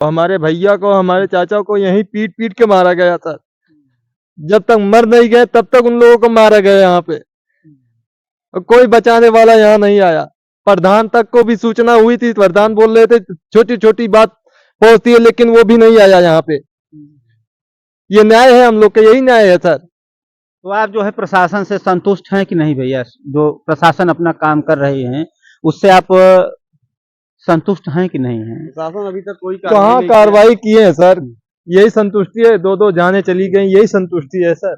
हमारे भैया को, हमारे चाचा को यहीं पीट पीट के मारा गया था। जब तक मर नहीं गए तब तक उन लोगों को मारा गया यहाँ पे, और कोई बचाने वाला यहाँ नहीं आया। प्रधान तक को भी सूचना हुई थी, प्रधान बोल रहे थे छोटी छोटी बात पहुंचती है, लेकिन वो भी नहीं आया यहाँ पे। ये न्याय है, हम लोग का यही न्याय है सर। तो आप जो है प्रशासन से संतुष्ट हैं कि नहीं भैया? जो प्रशासन अपना काम कर रहे हैं उससे आप संतुष्ट हैं कि नहीं हैं? प्रशासन अभी तक कोई कहाँ कार्रवाई किए हैं सर? यही संतुष्टि है, दो दो जाने चली गई, यही संतुष्टि है सर।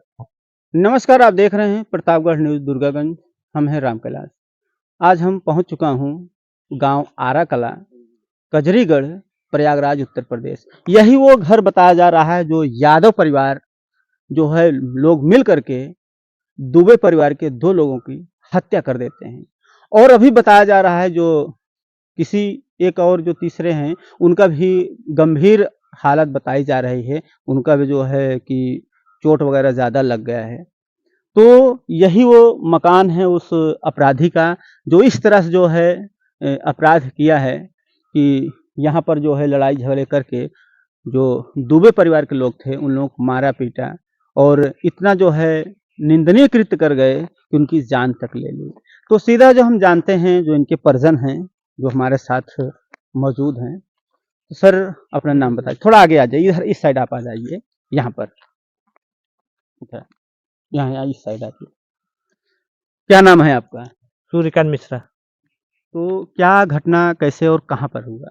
नमस्कार, आप देख रहे हैं प्रतापगढ़ न्यूज दुर्गागंज। हम हैं राम कैलाश। आज हम पहुंच चुका हूं गांव आरा कला, कजरीगढ़, प्रयागराज, उत्तर प्रदेश। यही वो घर बताया जा रहा है जो यादव परिवार जो है लोग मिल करके दुबे परिवार के 2 लोगों की हत्या कर देते हैं। और अभी बताया जा रहा है जो किसी एक और जो तीसरे हैं उनका भी गंभीर हालत बताई जा रही है, उनका भी जो है कि चोट वगैरह ज़्यादा लग गया है। तो यही वो मकान है उस अपराधी का जो इस तरह से जो है अपराध किया है कि यहाँ पर जो है लड़ाई झगड़े करके जो दुबे परिवार के लोग थे उन लोगों को मारा पीटा और इतना जो है निंदनीय कृत्य कर गए कि उनकी जान तक ले ली। तो सीधा जो हम जानते हैं जो इनके परिजन हैं जो हमारे साथ मौजूद हैं। तो सर अपना नाम बताइए, थोड़ा आगे आ जाइए, इधर इस साइड आप आ जाइए, यहाँ पर यहाँ इस साइड आइए। क्या नाम है आपका? सूर्यकांत मिश्रा। तो क्या घटना कैसे और कहाँ पर हुआ?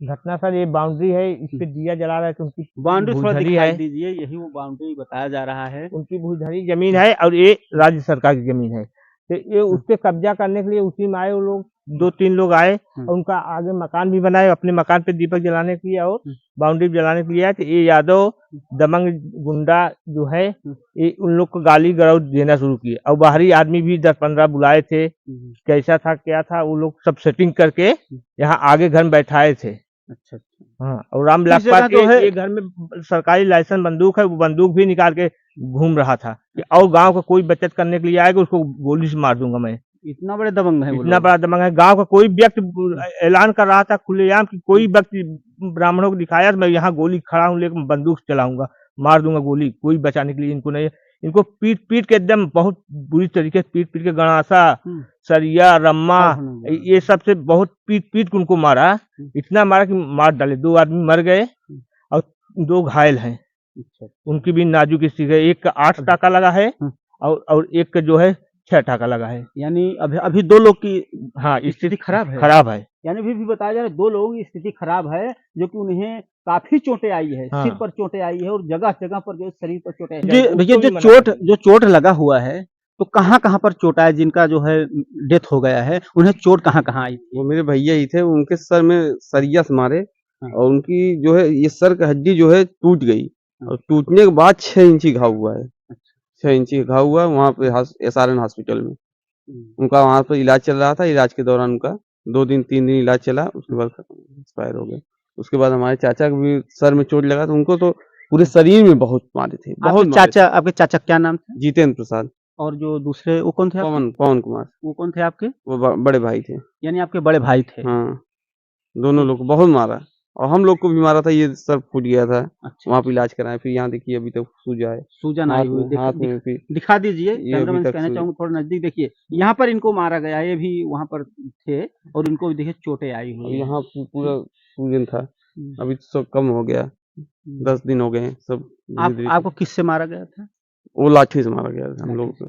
घटना सर ये बाउंड्री है, इस पे दिया जला रहा है तो उनकी बाउंड्री थोड़ा भूधरी दिखाई है, दीजिए, यही वो बाउंड्री बताया जा रहा है। उनकी भूधरी जमीन है और ये राज्य सरकार की जमीन है। तो ये उस पे कब्जा करने के लिए उसी में आए वो लोग, 2-3 लोग आए और उनका आगे मकान भी बनाए, अपने मकान पे दीपक जलाने के लिए और बाउंड्री जलाने के लिए आए। तो ये यादव दबंग गुंडा जो है ये उन लोग को गाली गलौज देना शुरू किए और बाहरी आदमी भी 10-15 बुलाए थे। कैसा था क्या था वो लोग सब सेटिंग करके यहाँ आगे घर में बैठाए थे। अच्छा, हाँ, और राम इस जगह जो है ये घर में सरकारी लाइसेंस बंदूक है, वो बंदूक भी निकाल के घूम रहा था कि और गांव का कोई बचत करने के लिए आएगा उसको गोली से मार दूंगा मैं। इतना बड़े दबंग है वो इतना लोग। बड़ा दबंग है। गांव का कोई व्यक्ति ऐलान कर रहा था खुलेआम कि कोई व्यक्ति ब्राह्मणों को दिखाया तो मैं यहाँ गोली खड़ा हूँ लेकिन बंदूक चलाऊंगा, मार दूंगा गोली, कोई बचाने के लिए इनको नहीं है। इनको पीट पीट के एकदम बहुत बुरी तरीके से पीट पीट के गणासा, सरिया, रम्मा, ये सबसे बहुत पीट पीट के उनको मारा। इतना मारा कि मार डाले। 2 आदमी मर गए और 2 घायल हैं। उनकी भी नाजुक स्थिति है। एक का 8 टाका लगा है और एक का जो है 6 टाका लगा है। यानी अभी 2 लोग की हाँ स्थिति खराब है। खराब है। यानी अभी भी बताया जा रहा है 2 लोगों की स्थिति खराब है जो कि उन्हें काफी चोटें आई है। हाँ। सिर पर चोटें आई है और जगह जगह पर जो शरीर पर चोटें आई जी, है। भैया जो चोट लगा हुआ है तो कहाँ कहाँ पर चोट आया? जिनका जो है डेथ हो गया है उन्हें चोट कहाँ कहाँ आई? वो मेरे भैया ही थे, उनके सर में सरिया से मारे और उनकी जो है ये सर की हड्डी जो है टूट गई और टूटने के बाद 6 इंची घाव हुआ है। 6 इंची घाव हुआ वहाँ पे SRN हॉस्पिटल में। उनका वहाँ पर इलाज चल रहा था। इलाज के दौरान उनका 2 दिन 3 दिन इलाज चला, उसके बाद एक्सपायर हो गए। उसके बाद हमारे चाचा को भी सर में चोट लगा, तो उनको तो पूरे शरीर में बहुत मारे थे, बहुत आपके चाचा क्या नाम था? जितेंद्र प्रसाद। और जो दूसरे वो कौन थे? पवन कुमार। वो कौन थे आपके? वो बड़े भाई थे। यानी आपके बड़े भाई थे। हाँ, दोनों लोग को बहुत मारा और हम लोग को भी मारा था। ये सर फूट गया था। अच्छा। वहाँ पे इलाज कराए, फिर यहाँ देखिए अभी तक सूजन आई हुई हाथ में भी। दिखा दीजिए, ये कैमरामैन अभी से तक कहना चाहूंगा थोड़ा नजदीक देखिए। यहाँ पर इनको मारा गया, ये भी वहाँ पर थे और इनको भी देखिए चोटें आई हुई। यहाँ पूरा सूजन था, अभी तो सब कम हो गया। 10 दिन हो गए हैं सब। आपको किससे मारा गया था? वो लाठी से मारा गया था हम लोग को।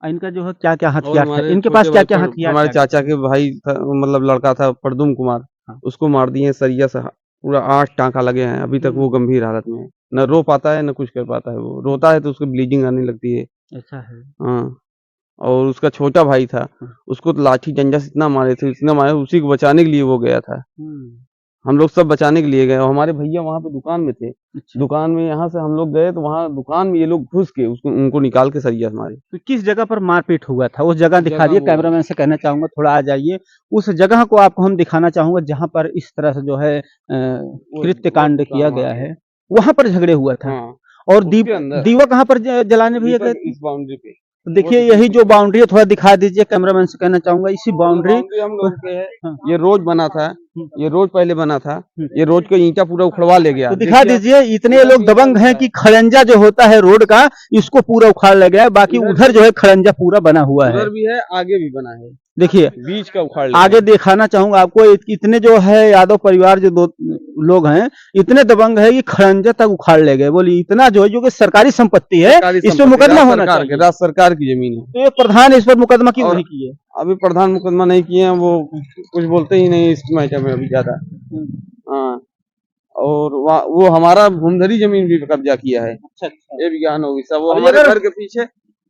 इनका जो है क्या क्या हथियार था? इनके पास क्या क्या हथियार? हमारे चाचा के भाई था, मतलब लड़का था प्रदुम कुमार, उसको मार दिए सरिया से। पूरा 8 टाँका लगे हैं। अभी तक वो गंभीर हालत में है, न रो पाता है न कुछ कर पाता है। वो रोता है तो उसको ब्लीडिंग आने लगती है। ऐसा है। हाँ, और उसका छोटा भाई था, उसको तो लाठी डंडा से इतना मारे थे, इतना मारे, उसी को बचाने के लिए वो गया था। हम लोग सब बचाने के लिए गए और हमारे भैया वहाँ पे दुकान में थे। दुकान में यहाँ से हम लोग गए तो वहाँ दुकान में ये लोग घुस के उनको निकाल के सरिया से मारे। तो किस जगह पर मारपीट हुआ था? उस जगह दिखा दिए, कैमरामैन से कहना चाहूंगा थोड़ा आ जाइए। उस जगह को आपको हम दिखाना चाहूंगा जहाँ पर इस तरह से जो है कृत्य कांड किया गया है। वहाँ पर झगड़े हुआ था। और दीवा कहाँ पर जलाने भैया गए? इस बाउंड्री पे। तो देखिए यही जो बाउंड्री है थोड़ा दिखा दीजिए, कैमरामैन से कहना चाहूंगा इसी बाउंड्री। हम लोग के है, हाँ। ये रोड बना था, ये रोड पहले बना था, ये रोड का ईंटा पूरा उखड़वा ले गया। तो दिखा दीजिए, इतने लोग दबंग हैं कि खड़ंजा जो होता है रोड का इसको पूरा उखाड़ ले गया है, बाकी उधर जो है खड़ंजा पूरा बना हुआ है। उधर भी है, आगे भी बना है, देखिए बीच का उखाड़ ले आगे गया। दिखाना चाहूंगा आपको, इतने जो है यादव परिवार जो दो लोग हैं इतने दबंग है कि खड़ंजा तक उखाड़ ले गए। बोलिए इतना जो है, जो कि सरकारी संपत्ति है, सरकारी इस पर संपत्ति, मुकदमा राज्य होना सरकार चाहिए। के, राज्य सरकार की जमीन है। तो ये प्रधान इस पर मुकदमा क्यों और नहीं किए? अभी प्रधान मुकदमा नहीं किए हैं, वो कुछ बोलते ही नहीं इस मैटर में अभी ज्यादा। हाँ, और वो हमारा भूमधरी जमीन भी कब्जा किया है। अच्छा अच्छा। ये विज्ञान होगी सब, वो अब हमारे अगर- घर के पीछे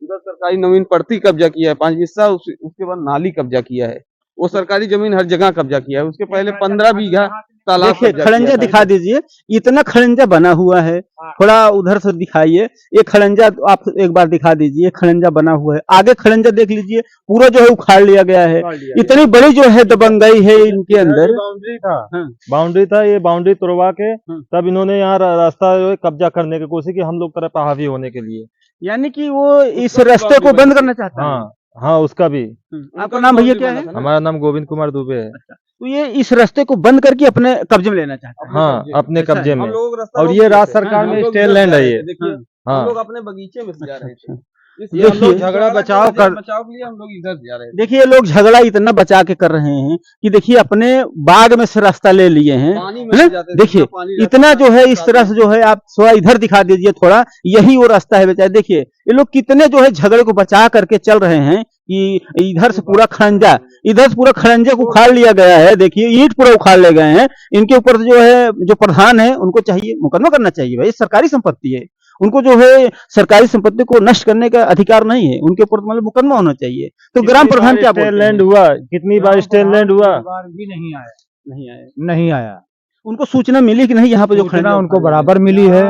उधर सरकारी जमीन पड़ती कब्जा किया है 5 हिस्सा, उसके बाद नाली कब्जा किया है। वो सरकारी जमीन हर जगह कब्जा किया है। उसके पहले 15 बीघा तालाब देखिए कब्जा खड़ंजा किया था। दिखा दीजिए, इतना खड़ंजा बना हुआ है, थोड़ा उधर से दिखाइए। ये खड़ंजा तो आप एक बार दिखा दीजिए, खड़ंजा बना हुआ है, आगे खड़ंजा देख लीजिए, पूरा जो है उखाड़ लिया गया है। इतनी बड़ी जो है दबंगई है इनके अंदर। बाउंड्री था, हाँ। बाउंड्री था, ये बाउंड्री तोड़वा के हाँ। तब इन्होंने यहाँ रास्ता जो है कब्जा करने की कोशिश की, हम लोग तरफ हावी होने के लिए। यानी कि वो इस उसका भी रास्ते को बाउंड्री बंद बनी करना चाहता है। हाँ हाँ, उसका भी। आपका नाम भैया क्या है? हमारा नाम गोविंद कुमार दुबे है। तो ये इस रास्ते को बंद करके अपने कब्जे में लेना चाहता है। हाँ, अपने ऐसा है। कब्जे हम में। लोग रास्ता और रोक ये दिए राज्य थे। सरकार हम में लोग स्टेट इधर लैंड जा है रहे ये। थे, देखिए हाँ। हम लोग अपने बगीचे में से जा रहे थे। ये हम लोग देखिए, झगड़ा बचाव बचाव के लिए हम लोग इधर जा रहे थे। देखिए ये लोग झगड़ा इतना बचा के कर रहे हैं कि देखिए अपने बाग में से रास्ता ले लिए हैं। पानी में है ना? से जाते थे, देखिए जितना पानी रहता इतना था, जो है इस साथ तरह में- से जो है, आप थोड़ा इधर दिखा दीजिए, थोड़ा यही वो रास्ता है बेचारे। देखिए ये लोग कितने जो है झगड़े को बचा करके चल रहे हैं कि इधर से पूरा खड़ंजा, इधर से पूरा खड़ंजे को उखाड़ लिया गया है। देखिए ईंट पूरा उखाड़ ले गए हैं। इनके ऊपर जो है, जो प्रधान है उनको चाहिए मुकदमा करना चाहिए। भाई सरकारी संपत्ति है, उनको जो है सरकारी संपत्ति को नष्ट करने का अधिकार नहीं है, उनके ऊपर मतलब मुकदमा होना चाहिए। तो ग्राम प्रधान क्या बोलते हैं? लैंड हुआ, कितनी बार स्टेट लैंड हुआ, भी नहीं आया, नहीं आए, नहीं आया। उनको सूचना मिली कि नहीं यहाँ पे जो सूचना खड़ंजा उनको उखाड़ बराबर मिली है।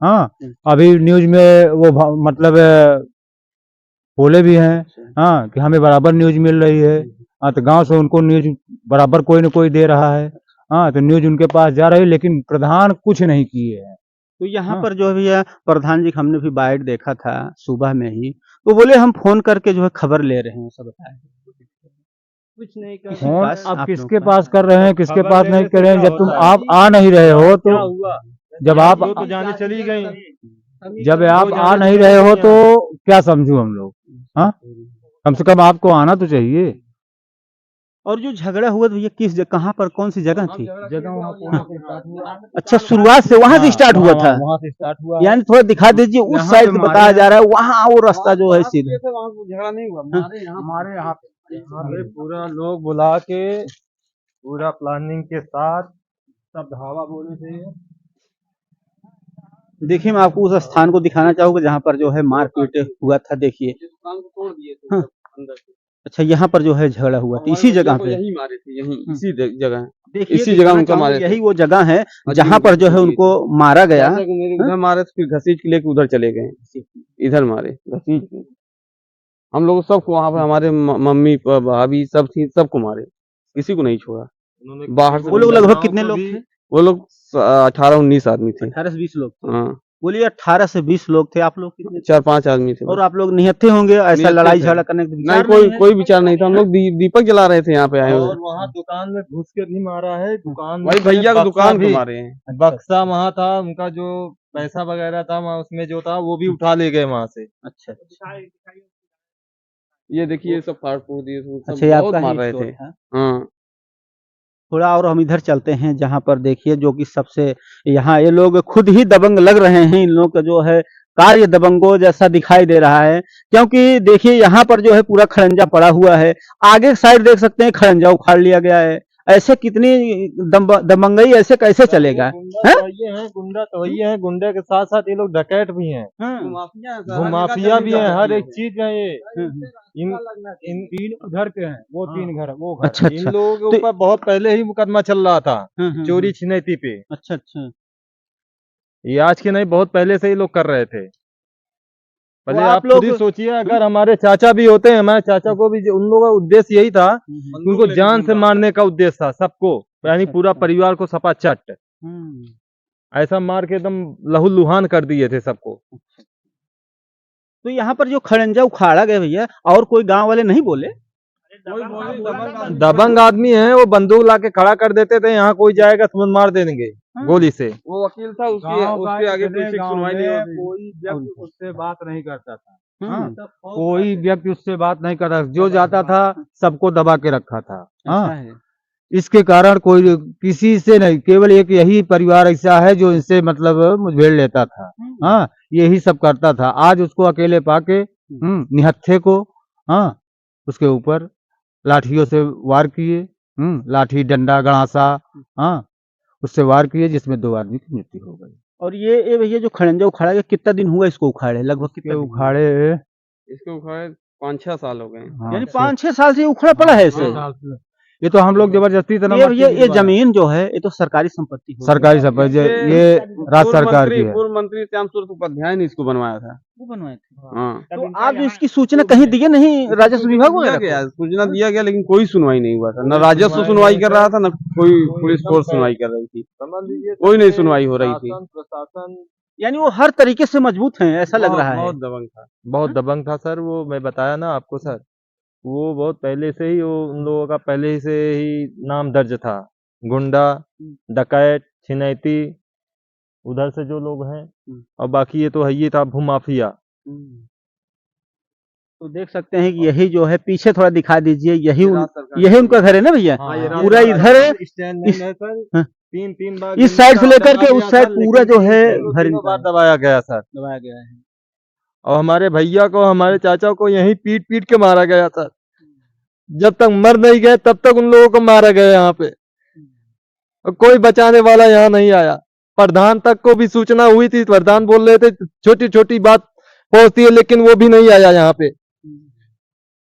हाँ, अभी न्यूज में वो मतलब बोले भी हैं, हाँ, कि हमें बराबर न्यूज मिल रही है। हाँ, तो गांव से उनको न्यूज बराबर कोई न कोई दे रहा है। हाँ, तो न्यूज उनके पास जा रही है, लेकिन प्रधान कुछ नहीं किए हैं। तो यहाँ हाँ। पर जो है भैया प्रधान जी का हमने भी बाइट देखा था सुबह में ही, तो बोले हम फोन करके जो है खबर ले रहे हैं, सब बताए कुछ नहीं कर फोन अब किसके पास कर रहे हैं, किसके पास नहीं कर रहे हैं। जब तुम आप आ नहीं रहे हो तो, जब आप तो जाने चली गई। जब आप आ नहीं रहे हो तो क्या समझू हम लोग। हाँ, कम से कम आपको आना तो चाहिए। और जो झगड़ा हुआ भैया किस जगह, कहाँ पर, कौन सी जगह थी? जगह वहाँ से स्टार्ट हुआ। अच्छा, शुरुआत से वहां से स्टार्ट हुआ था, वहाँ से स्टार्ट हुआ। यानी थोड़ा दिखा दीजिए उस यहाँ साइड पे से मारे बताया हैं। जा रहा है, वहाँ वो रास्ता जो है सीधे। वहाँ कोई झगड़ा नहीं हुआ, हमारे यहाँ हमारे यहाँ अरे पूरा लोग बुला के पूरा प्लानिंग के साथ सब धावा बोले थे। देखिए मैं आपको उस स्थान को दिखाना चाहूंगा जहाँ पर जो है मारपीट हुआ था। देखिए दुकान को तोड़ दिए थे हाँ। अंदर से। अच्छा, यहाँ पर जो है झगड़ा हुआ था इसी जगह पे। यही मारे थे, यहीं इसी जगह। देखिए इसी दिखाना जगह उनका चाहूंगा, मारे थे। यही वो जगह है हाँ, जहाँ पर जो है जी, उनको मारा गया। चाचा को मेरे उधर मारे थे, फिर घसीट के लेके उधर चले गए, इधर मारे घसीट के। हम लोग सबको वहाँ पे, हमारे मम्मी भाभी सब थी, सबको मारे, किसी को नहीं छोड़ा। बाहर से वो लोग लगभग कितने लोग थे? वो लोग 18-19 आदमी थे। 18 से 20 लोग थे। हाँ, बोलिए 18 से 20 लोग थे। आप लोग कितने थे? 4-5 आदमी थे। और आप लोग निहत्थे होंगे, ऐसा निहत्थे लड़ाई थे। झगड़ा करने का नहीं, विचार कोई है? कोई विचार नहीं था। हम लोग दीपक जला रहे थे यहाँ पे आए हुए। और वहाँ दुकान में घुस के भी मारा है। दुकान में वही भैया की बक्सा दुकान को भी- मारे हैं। बक्सा वहाँ था, उनका जो पैसा वगैरह था वहाँ, उसमें जो था वो भी उठा ले गए वहाँ से। अच्छा अच्छा। ये देखिए सब फाड़ फूड़ दिए, सब अच्छा, ये बहुत आपका मार ही रहे स्टोर थे। था। हाँ, थोड़ा और हम इधर चलते हैं जहाँ पर देखिए जो कि सबसे, यहाँ ये लोग खुद ही दबंग लग रहे हैं। इन लोग का जो है कार्य दबंगों जैसा दिखाई दे रहा है, क्योंकि देखिए यहाँ पर जो है पूरा खड़ंजा पड़ा हुआ है। आगे साइड देख सकते हैं खड़ंजा उखाड़ लिया गया है। ऐसे कितनी दबंगई ऐसे कैसे चलेगा? गुंडा तो ये है, गुंडा तो वही है, गुंडा के साथ साथ ये लोग डकैत भी हैं, माफिया भी हैं, हर एक चीज है ये। इन तीन घर के हैं वो, हाँ। 3 घर वो घर। अच्छा इन अच्छा। लोगों के तो- ऊपर बहुत पहले ही मुकदमा चल रहा था, चोरी छिनैती पे। अच्छा अच्छा। ये आज के नहीं, बहुत पहले से ही लोग कर रहे थे। पहले आप आप लोग- खुद ही सोचिए, अगर हमारे चाचा भी होते हैं, हमारे चाचा को भी उन लोगों का उद्देश्य यही था, उनको जान से मारने का उद्देश्य था सबको, यानी पूरा परिवार को सपाचट ऐसा मार के एकदम लहूलुहान कर दिए थे सबको। तो यहाँ पर जो खड़ंजा उखाड़ा गया भैया, और कोई गांव वाले नहीं बोले? दबंग आदमी है, वो बंदूक लाके खड़ा कर देते थे, यहाँ कोई जाएगा तुरंत मार देंगे गोली से। वो वकील था, उसकी गाँव का उसके आगे इतने कोई गाँव सुनवाई नहीं में होती। कोई व्यक्ति उससे बात नहीं करता था। हाँ, हम्म, कोई व्यक्ति उससे बात नहीं करता, जो जाता था सबको दबा के रखा था। अच्छा हाँ, है। इसके कारण कोई किसी से नहीं, केवल एक यही परिवार ऐसा है जो इनसे मतलब मुठभेड़ लेता था। हाँ, यही सब करता था। आज उसको अकेले पाके निहत्थे को, हाँ, उसके ऊपर लाठियों से वार किए, लाठी डंडा गड़ासा, हाँ, उससे वार किए, जिसमें 2 आदमी की मृत्यु हो गई। और ये भैया जो खड़ंजा उखाड़ा गया, कितना दिन हुआ इसको उखाड़े? लगभग के कितना दिन हुआ? उखाड़े इसके उखाड़े 5-6 साल हो गए हैं। हाँ, यानी 5-6 साल से ये उखड़ा पड़ा है इसे? ये तो हम लोग जबरदस्ती तना ये भैया ये जमीन जो है ये तो सरकारी संपत्ति हो गई। सरकारी संपत्ति, ये राज्य सरकार की है। पूर्व मंत्री श्याम सूरत उपाध्याय ने इसको बनवाया था। वो बनवाए थे। हाँ, तो आप जो इसकी सूचना कहीं दिए नहीं राजस्व विभाग दिया वगैरह गया, सूचना दिया गया, लेकिन कोई सुनवाई नहीं हुआ था। न राजस्व सुनवाई कर रहा था, न कोई पुलिस फोर्स सुनवाई कर रही थी। कोई नहीं सुनवाई हो रही थी। प्रशासन को? यानी वो हर तरीके से मजबूत हैं, ऐसा लग रहा है। बहुत दबंग था। बहुत दबंग था सर। वो मैं बताया ना आपको सर, वो बहुत पहले से ही, वो उन लोगों का पहले से ही नाम दर्ज था। गुंडा, डकैत, छिनैती, उधर से जो लोग हैं, और बाकी ये तो है, ये था भूमाफिया। तो देख सकते हैं कि यही जो है, पीछे थोड़ा दिखा दीजिए, यही सरकार यही उनका घर है ना भैया? हाँ, ये पूरा इधर है, इस- हाँ। तीन बार इस साइड से लेकर के उस साइड पूरा जो है घर तीनों इनका बार है। दबाया गया सर। दबाया गया है। और हमारे भैया को, हमारे चाचा को यहीं पीट पीट के मारा गया सर। जब तक मर नहीं गए तब तक उन लोगों को मारा गया यहाँ पे, और कोई बचाने वाला यहाँ नहीं आया। प्रधान तक को भी सूचना हुई थी, प्रधान बोल रहे थे छोटी छोटी बात पहुंचती है, लेकिन वो भी नहीं आया यहाँ पे।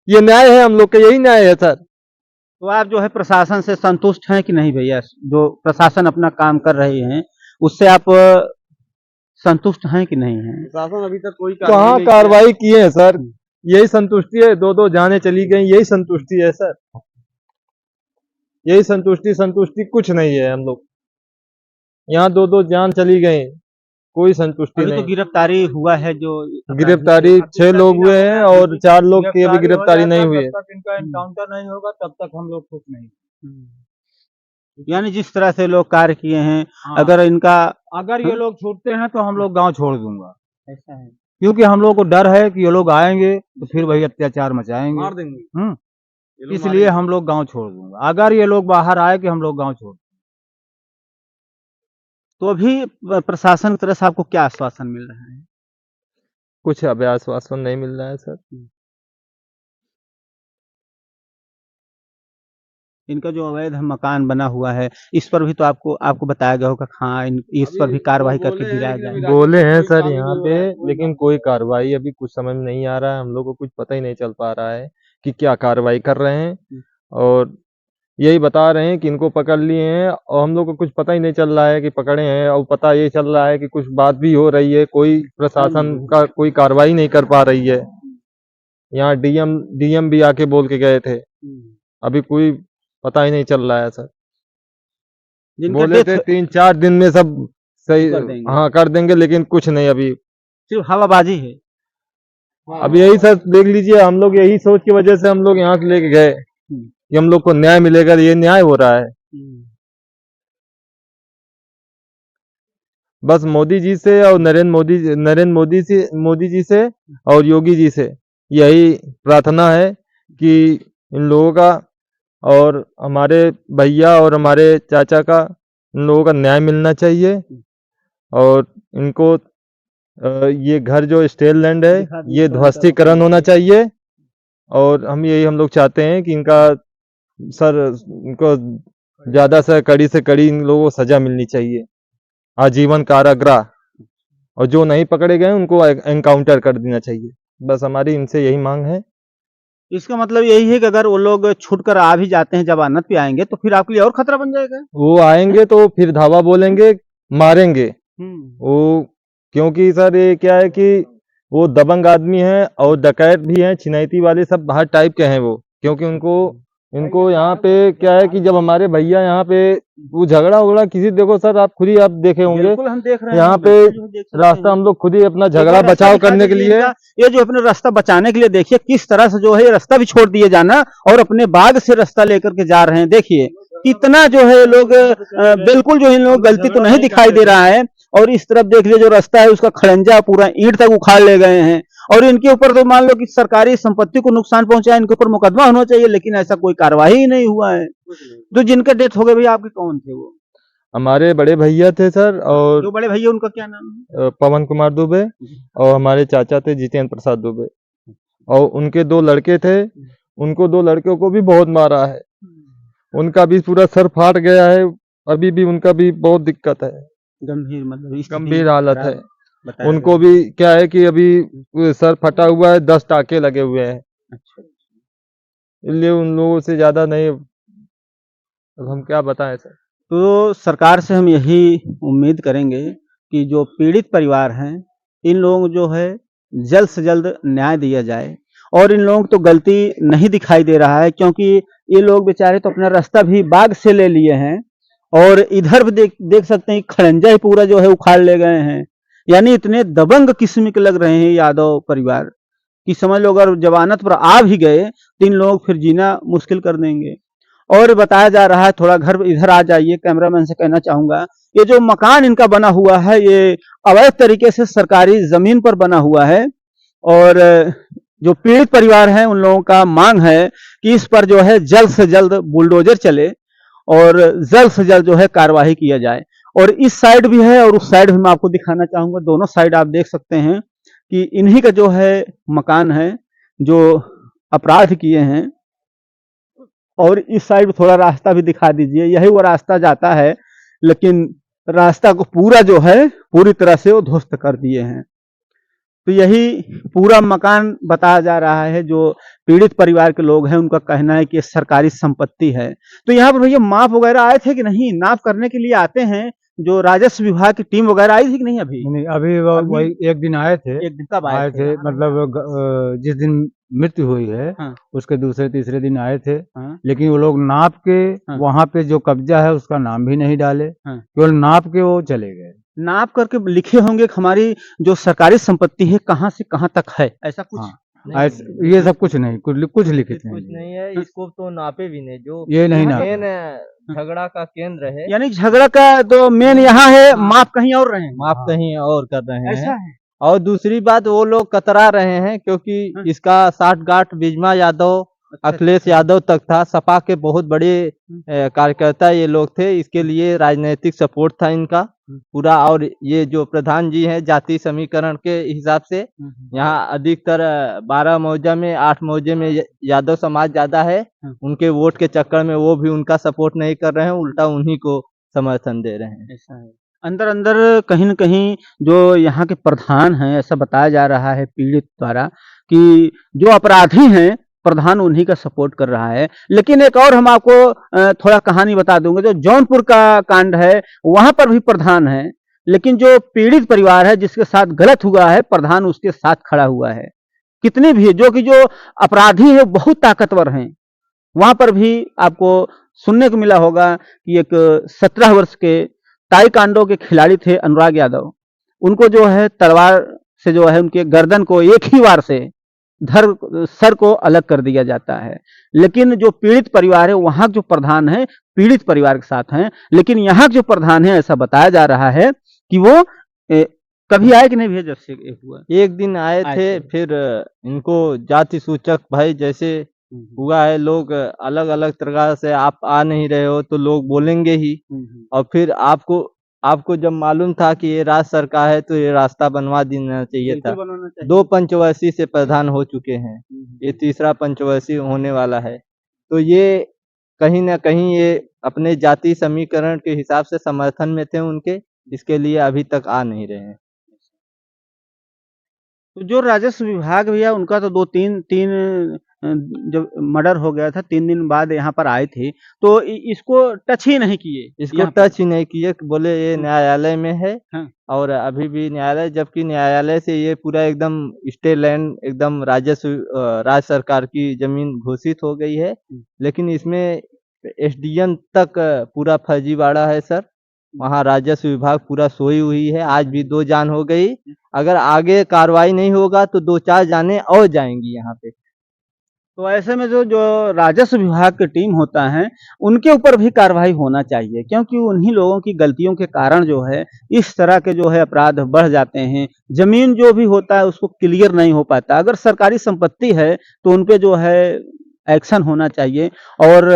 ये न्याय है, हम लोग का यही न्याय है सर। तो आप जो है प्रशासन से संतुष्ट हैं कि नहीं भैया? जो प्रशासन अपना काम कर रहे हैं उससे आप संतुष्ट हैं कि नहीं हैं? प्रशासन अभी तक कोई कहाँ नहीं किया। कार्रवाई किए हैं सर? यही संतुष्टि है, 2-2 जाने चली गई, यही संतुष्टि है सर। यही संतुष्टि कुछ नहीं है। हम लोग यहाँ 2-2 जान चली गई, कोई संतुष्टि अभी तो नहीं। गिरफ्तारी हुआ है जो गिरफ्तारी 6 लोग हुए हैं और 4 लोग की अभी गिरफ्तारी नहीं हुई है। जब तक इनका एनकाउंटर नहीं होगा तब तक हम लोग खुश नहीं। यानी जिस तरह से लोग कार्य किए हैं, हाँ। अगर इनका अगर ये लोग छूटते हैं तो हम लोग गांव छोड़ दूंगा, ऐसा है, क्योंकि हम लोग को डर है कि ये लोग आएंगे तो फिर वही अत्याचार मचाएंगे। मार देंगे। हम्म, ये लोग इसलिए हम लोग गांव छोड़ दूंगा। अगर ये लोग बाहर आए कि हम लोग गांव छोड़। तो अभी प्रशासन की तरफ से आपको क्या आश्वासन मिल रहा है? कुछ अभी आश्वासन नहीं मिल रहा है सर। इनका जो अवैध मकान बना हुआ है, इस पर भी तो आपको बताया गया होगा, हाँ इस पर भी कार्रवाई करके गिराया जाए। बोले हैं सर यहाँ पे, लेकिन कोई कार्रवाई अभी कुछ समझ में नहीं आ रहा है। हम लोग को कुछ पता ही नहीं चल पा रहा है कि क्या कार्रवाई कर रहे हैं, और यही बता रहे हैं कि इनको पकड़ लिए हैं, और हम लोग को कुछ पता ही नहीं चल रहा है कि पकड़े हैं। और पता ये चल रहा है कि कुछ बात भी हो रही है, कोई प्रशासन का कोई कार्रवाई नहीं कर पा रही है। यहाँ डीएम भी आके बोल के गए थे, अभी कोई पता ही नहीं चल रहा है सर। जिनका बोले थे डेथ 3-4 दिन में सब सही कर देंगे। हाँ कर देंगे, लेकिन कुछ नहीं अभी। सिर्फ हवाबाजी है। अब यही सर देख लीजिए, हम लोग यही सोच की वजह से हम लोग यहाँ से लेके गए कि हम लोग को न्याय मिलेगा। ये न्याय हो रहा है बस मोदी जी से और नरेंद्र मोदी जी से और योगी जी से यही प्रार्थना है कि इन लोगों का और हमारे भैया और हमारे चाचा का, इन लोगों का न्याय मिलना चाहिए। और इनको ये घर जो स्टेल लैंड है ये ध्वस्तीकरण होना चाहिए। और हम लोग चाहते हैं कि इनका सर, इनको ज्यादा से कड़ी इन लोगों को सजा मिलनी चाहिए, आजीवन कारागृह। और जो नहीं पकड़े गए उनको एनकाउंटर कर देना चाहिए। बस हमारी इनसे यही मांग है। इसका मतलब यही है कि अगर वो लोग छूट कर आ भी जाते हैं, जमानत पे आएंगे, तो फिर आपके लिए और खतरा बन जाएगा। वो आएंगे तो फिर धावा बोलेंगे, मारेंगे वो। क्योंकि सर ये क्या है कि वो दबंग आदमी हैं और डकैत भी हैं, छिनैती वाले सब हर टाइप के हैं वो। क्योंकि उनको इनको यहाँ पे क्या है कि जब हमारे भैया यहाँ पे वो झगड़ा उगड़ा किसी, देखो सर आप खुद ही आप देखे होंगे बिल्कुल हम देख रहे हैं, यहाँ पे बिल्कुल जो देख सकते रास्ता हैं। हम लोग खुद ही अपना एक बार झगड़ा रास्ता बचाव दिखा करने के दीजिए लिए इनका। ये जो अपने रास्ता बचाने के लिए देखिए किस तरह से जो है ये रास्ता भी छोड़ दिए जाना और अपने बाग से रास्ता लेकर के जा रहे हैं। देखिए कितना जो है ये लोग बिल्कुल जो इन लोगों को गलती तो नहीं दिखाई दे रहा है। और इस तरफ देख लीजिए जो रास्ता है उसका खड़ंजा पूरा ईंट तक उखाड़ ले गए हैं। और इनके ऊपर तो मान लो कि सरकारी संपत्ति को नुकसान पहुंचा है, इनके ऊपर मुकदमा होना चाहिए, लेकिन ऐसा कोई कार्रवाई ही नहीं हुआ है। तो जिनका डेथ हो गई भैया आपके कौन थे वो? हमारे बड़े भैया थे सर, और जो बड़े भैया उनका क्या नाम है? पवन कुमार दुबे, और हमारे चाचा थे जितेंद्र प्रसाद दुबे, और उनके 2 लड़के थे। उनको 2 लड़कों को भी बहुत मारा है, उनका भी पूरा सर फाट गया है, अभी भी उनका भी बहुत दिक्कत है, गंभीर मतलब स्थिति गंभीर हालत है। बताया उनको गया। भी क्या है कि अभी सर फटा हुआ है, 10 टाके लगे हुए हैं, अच्छा। इसलिए उन लोगों से ज्यादा नहीं, अब हम क्या बताएं सर। तो सरकार से हम यही उम्मीद करेंगे कि जो पीड़ित परिवार हैं इन लोगों को जो है जल्द से जल्द न्याय दिया जाए। और इन लोगों को तो गलती नहीं दिखाई दे रहा है, क्योंकि ये लोग बेचारे तो अपना रास्ता भी बाग से ले लिए हैं और इधर भी देख सकते हैं खड़ंजा ही पूरा जो है उखाड़ ले गए हैं। यानी इतने दबंग किस्म के लग रहे हैं यादव परिवार कि समझ लो अगर जमानत पर आ भी गए तो इन लोग फिर जीना मुश्किल कर देंगे। और बताया जा रहा है, थोड़ा घर इधर आ जाइए, कैमरामैन से कहना चाहूंगा, ये जो मकान इनका बना हुआ है ये अवैध तरीके से सरकारी जमीन पर बना हुआ है। और जो पीड़ित परिवार है उन लोगों का मांग है कि इस पर जो है जल्द से जल्द बुलडोजर चले और जल्द से जल्द जो है कार्यवाही किया जाए। और इस साइड भी है और उस साइड भी मैं आपको दिखाना चाहूंगा, दोनों साइड आप देख सकते हैं कि इन्हीं का जो है मकान है जो अपराध किए हैं। और इस साइड थोड़ा रास्ता भी दिखा दीजिए, यही वो रास्ता जाता है, लेकिन रास्ता को पूरा जो है पूरी तरह से वो ध्वस्त कर दिए हैं। तो यही पूरा मकान बताया जा रहा है। जो पीड़ित परिवार के लोग हैं उनका कहना है कि ये सरकारी संपत्ति है। तो यहाँ पर भैया माप वगैरह आए थे कि नहीं? नाप करने के लिए आते हैं जो राजस्व विभाग की टीम वगैरह आई थी कि नहीं? अभी नहीं, अभी वही एक दिन आए थे। एक दिन कब आए थे मतलब जिस दिन मृत्यु हुई है हाँ। उसके दूसरे तीसरे दिन आए थे। हाँ। लेकिन वो लोग नाप के हाँ। वहां पे जो कब्जा है उसका नाम भी नहीं डाले, हाँ। केवल नाप के वो चले गए। नाप करके लिखे होंगे कि हमारी जो सरकारी संपत्ति है कहाँ से कहाँ तक है, ऐसा कुछ? हाँ, ये सब कुछ नहीं, कुछ लिखित कुछ नहीं। नहीं है, इसको तो नापे भी नहीं, जो ये नहीं नापे। मेन झगड़ा का केंद्र है, यानी झगड़ा का तो मेन यहाँ है, माप कहीं और रहे हैं। माप कहीं और कर रहे हैं। ऐसा है। और दूसरी बात वो लोग कतरा रहे हैं क्योंकि इसका साठगांठ बिजमा यादव, अखिलेश यादव तक था। सपा के बहुत बड़े कार्यकर्ता ये लोग थे, इसके लिए राजनीतिक सपोर्ट था इनका पूरा। और ये जो प्रधान जी हैं जाति समीकरण के हिसाब से यहाँ अधिकतर 12 मौजा में 8 मौजे में यादव समाज ज्यादा है। उनके वोट के चक्कर में वो भी उनका सपोर्ट नहीं कर रहे हैं, उल्टा उन्हीं को समर्थन दे रहे हैं। ऐसा है। अंदर अंदर कहीं न कहीं जो यहाँ के प्रधान हैं, ऐसा बताया जा रहा है पीड़ित द्वारा कि जो अपराधी हैं प्रधान उन्हीं का सपोर्ट कर रहा है। लेकिन एक और हम आपको थोड़ा कहानी बता दूंगा, जो जौनपुर का कांड है वहां पर भी प्रधान है, लेकिन जो पीड़ित परिवार है जिसके साथ गलत हुआ है प्रधान उसके साथ खड़ा हुआ है। कितने भी जो अपराधी है बहुत ताकतवर हैं। वहां पर भी आपको सुनने को मिला होगा कि एक 17 वर्ष के ताइक्वांडो के खिलाड़ी थे अनुराग यादव, उनको जो है तलवार से जो है उनके गर्दन को एक ही वार से सर को अलग कर दिया जाता है। लेकिन जो पीड़ित परिवार है वहां जो प्रधान है पीड़ित परिवार के साथ हैं, लेकिन यहाँ जो प्रधान है ऐसा बताया जा रहा है कि वो कभी आए कि नहीं भैया? जब से हुआ एक दिन आए थे, फिर इनको जाति सूचक भाई जैसे हुआ है, लोग अलग अलग तरह से आप आ नहीं रहे हो तो लोग बोलेंगे ही। और फिर आपको जब मालूम था कि ये राज्य सरकार है तो ये रास्ता बनवा देना चाहिए था। 2 पंचवर्षीय से प्रधान हो चुके हैं, ये तीसरा पंचवर्षीय होने वाला है। तो ये कहीं ना कहीं ये अपने जाति समीकरण के हिसाब से समर्थन में थे उनके, इसके लिए अभी तक आ नहीं रहे हैं। तो जो राजस्व विभाग भैया उनका तो 2-3 जब मर्डर हो गया था 3 दिन बाद यहाँ पर आए थे, तो इसको टच ही नहीं किए। इसको यहाँ पर। टच ही नहीं किए, बोले ये न्यायालय में है हाँ। और अभी भी न्यायालय, जबकि न्यायालय से ये पूरा एकदम स्टे लैंड, एकदम राजस्व राज्य सरकार की जमीन घोषित हो गई है। लेकिन इसमें एसडीएम तक पूरा फर्जीवाड़ा है सर। वहाँ राजस्व विभाग पूरा सोई हुई है। आज भी 2 जान हो गई। अगर आगे कार्रवाई नहीं होगा तो 2-4 जानें और जाएंगी यहाँ पे। तो ऐसे में जो राजस्व विभाग की टीम होता है, उनके ऊपर भी कार्रवाई होना चाहिए, क्योंकि उन्हीं लोगों की गलतियों के कारण जो है इस तरह के जो है अपराध बढ़ जाते हैं। जमीन जो भी होता है उसको क्लियर नहीं हो पाता। अगर सरकारी संपत्ति है तो उनपे जो है एक्शन होना चाहिए। और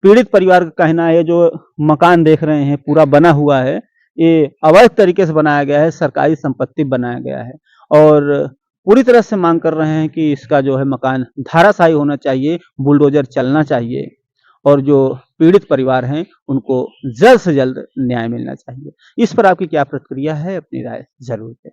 पीड़ित परिवार का कहना है, जो मकान देख रहे हैं पूरा बना हुआ है, ये अवैध तरीके से बनाया गया है, सरकारी संपत्ति बनाया गया है, और पूरी तरह से मांग कर रहे हैं कि इसका जो है मकान धाराशायी होना चाहिए, बुलडोजर चलना चाहिए, और जो पीड़ित परिवार हैं उनको जल्द से जल्द न्याय मिलना चाहिए। इस पर आपकी क्या प्रतिक्रिया है? अपनी राय जरूर दें।